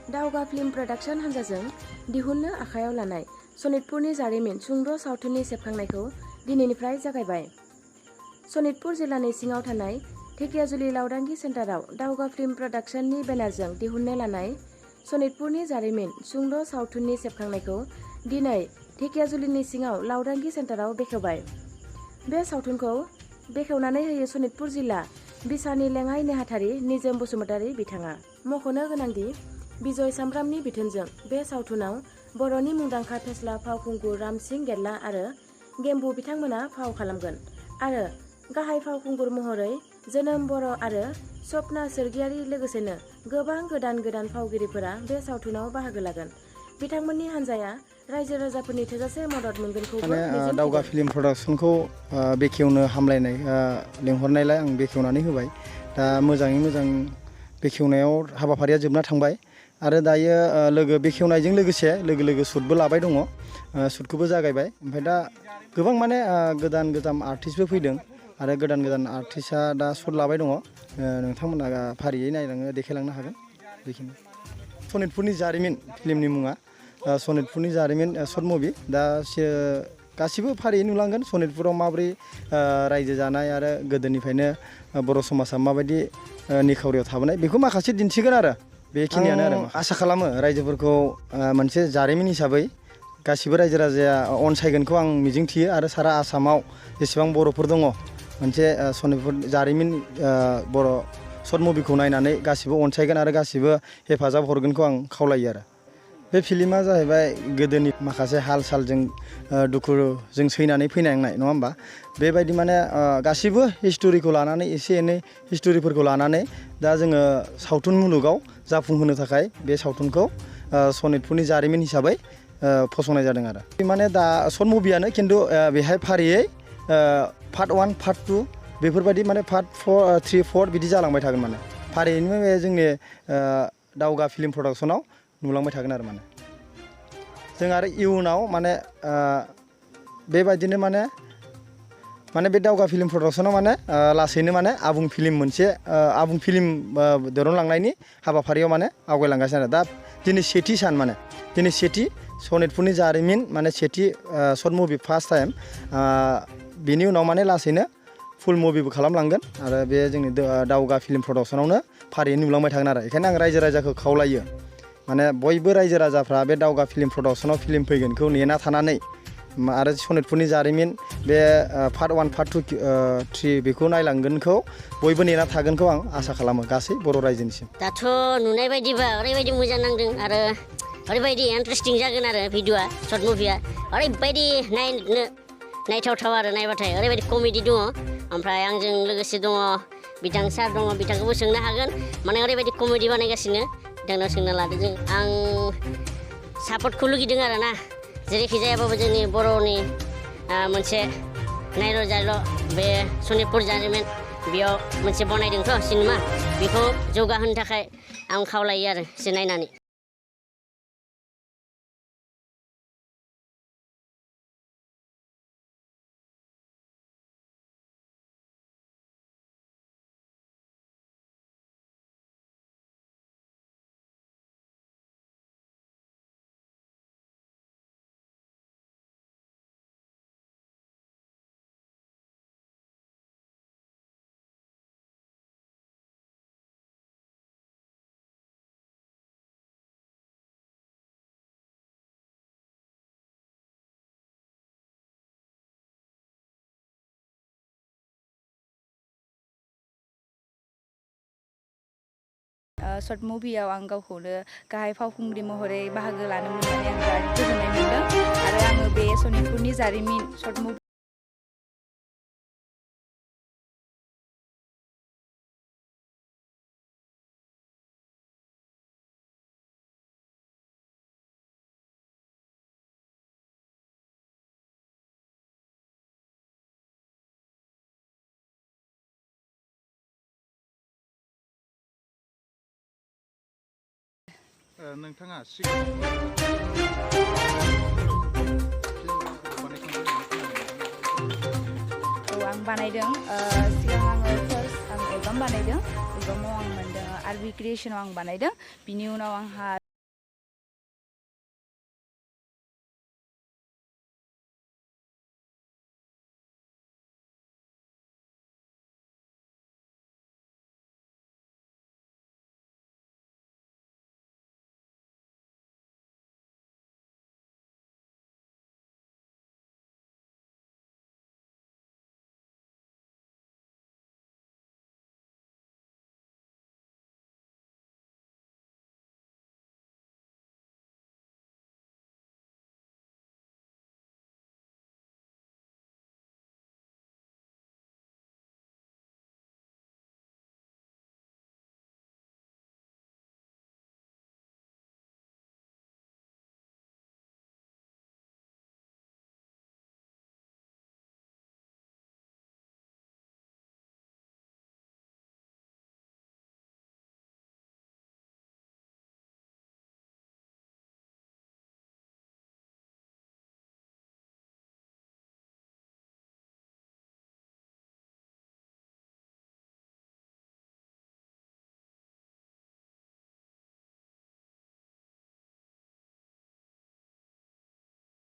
दावगा film production हान्जाजों दिहुननो आखायाव लानाय सनितपुरनि जारिमिन सुंद' सावथुननि सेबखांनायखौ दिनैनिफ्राय जागायबाय। सनितपुर जिल्लानि सिङाव थानाय धेकियाजुलि लावदांगि सेन्टाराव दावगा फिल्म प्रडाक्शननि बेनारजों दिहुननो लानाय सनितपुरनि जारिमिन सुंद' सावथुननि सेबखांनायखौ दिनै धेकियाजुलिनि सिङाव लावदांगि सेन्टाराव बेखेवबाय। बे सावथुनखौ बेखेवनानै होयो सनितपुर जिल्ला बिसानि लेङाइ नेहाथारि निजोम बसुमतारी बिथाङा। मख'नो गोनांदि बिजय सामब्रामनि बिथोनजों बे सावथुनाव बर'नि मुंदांखा फेस्ला फावखुंगुर रामसिं गेल्ला आरो गेम्बु बिथांमोना फाव खालामगोन आरो गाहाय फावखुंगुर महरै जोनोम बर' आरो सपना सोरगियारि लोगोसेनो गोबां गोदान फावगिरिफोरा बे सावथुनाव बाहागो लागोन। बिथांमोननि हान्जाया रायजो राजाफोरनि थोजासे मदद मोनगोनखौबो मिजिंथिदों। दावगा फिल्म प्रडाक्शनखौ बेखेवनो हामलायनाय लेंहरनायलाय आं बेखेवनानै होबाय। दा मोजाङै मोजां बेखेवनायाव हाबाफारिया जोबना थांबाय आरो दायो बेखेवनायजों लोगोसे शुटबो लाबाय दङ। शुटखौबो जागायबाय। ओमफ्राय दा गोबां माने गोदान आर्टिस्टबो फैदों आरो गोदान आर्टिस्टआ दा शुट लाबाय दङ। नोंथांमोना फारियै नायलांनो देखायलांनो हागोन। बेखिनि सनितपुरनि जारिमिन फिल्मनि मुङा सनितपुरनि जारिमिन शर्ट मुभि। दा गासिबो फारियै नुलांगोन सनितपुराव माबोरै रायजो जानाय आरो गोदोनिफ्रायनो बर' समाजा माबायदि निखावरियाव थाबोनाय बेखौ माखासे दिन्थिगोन आरो बेखिनियानो आरो आसा खालामो रायजोफोरखौ मोनसे जारिमिन हिसाबै गासिबो रायजो राजाया अनसायगोनखौ आं मिजिंथियो आरो सारा आसामाव जेसेबां बर'फोर दङ मोनसे सनितपुर जारिमिन बर' शर्ट मुभिखौ नायनानै गासिबो अनसायगोन आरो गासिबो हेफाजाब हरगोनखौ आं खावलायो आरो। बे फिल्मा जाहैबाय गोदोनि माखासे हाल सालजों दुखुजों सैनानै फैनाय नङा होमबा? बेबायदि माने गासिबो हिस्ट'रिखौ लानानै एसे एनै हिस्ट'रिफोरखौ लानानै दा जोङो सावथुन मुलुगाव जाफुंहोनो थाखाय बे सावथुनखौ सनितपुरनि जारिमिन हिसाबै फसंनाय जादों आरो। माने दा शर्ट मुभियानो खिन्थु बेहाय फारियै पार्ट 1 पार्ट 2 बेफोरबायदि माने पार्ट 3 4 बिदि जालांबाय थागोन। माने फारियैनो बे जोंनि दावगा फिल्म प्रडाक्शनाव नुलांबाय थागोन आरो जों आरो इयुनाव माने बेबायदिनो माने बे दावगा फिल्म प्रडाक्शनाव माने लासैनो माने आबुं फिल्म दिहुनलांनायनि हाबाफारियाव माने आवगायलांगासिनो आरो। दा दिनै सेथि सान दिनै सेथि सनितपुरनि जारिमिन सेथि शर्ट मुभि फार्स्ट टाइम। बेनि उनाव माने लासैनो फुल मुभिबो खालामलांगोन आरो बे जोंनि दावगा फिल्म प्रडाक्शनावनो फारियै नुलांबाय थागोन आरो। बेखायनो आं रायजो राजाखौ खावलायो माने बयबो रायजो राजाफ्रा बे दावगा फिल्म प्रडाक्शनाव फिल्म फैगोनखौ नेना थानानै आरो सनितपुरनि जारिमिन बे पार्ट 1 पार्ट 2 3 बेखौ नायलांगोनखौ बयबो नेना थागोनखौ आं आसा खालामो गासै बर' रायजोनिसिम। दाथ' नुनाय बायदिबा ओरैबायदि मोजां नांदों आरो ओरैबायदि इन्टारेस्टिं जागोन आरो भिडिअ'आ शर्ट मुभिया ओरैबायदि नायथावथाव आरो नायबाथाय ओरैबायदि कमेडि दङ। ओमफ्राय आंजों लोगोसे दङ बिथां सार दङ, बिथांखौबो सोंनो हागोन। माने ओरैबायदि कमेडि बानायगासिनो बिथांनाव सोंना लादो जों। आं सापर्टखौ लुगैदों आरो ना जेरैखि जायाबाबो जोंनि बर'नि मोनसे नायल' बे सनितपुर जारिमिन बेयाव मोनसे बनायदोंथ' सिनेमा बेखौ जौगाहोनो थाखाय आं खावलायो आरो एसे नायनानै। शर्ट मुभियाव आं गावखौनो गाहाय फावखुंग्रि महरै बाहागो लानो मोननानै आं बिराद गोजोननाय मोनदों आरो आङो बे सनितपुरनि जारिमिन शर्ट मुभि नोंथाङा आं बानायदों सिगां आङो फार्स्ट एलबाम बानायदों। एलबामाव आं मोनदों आरबि क्रिएशनाव आं बानायदों। बिनि उनाव आंहा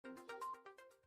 गोजोन्थों।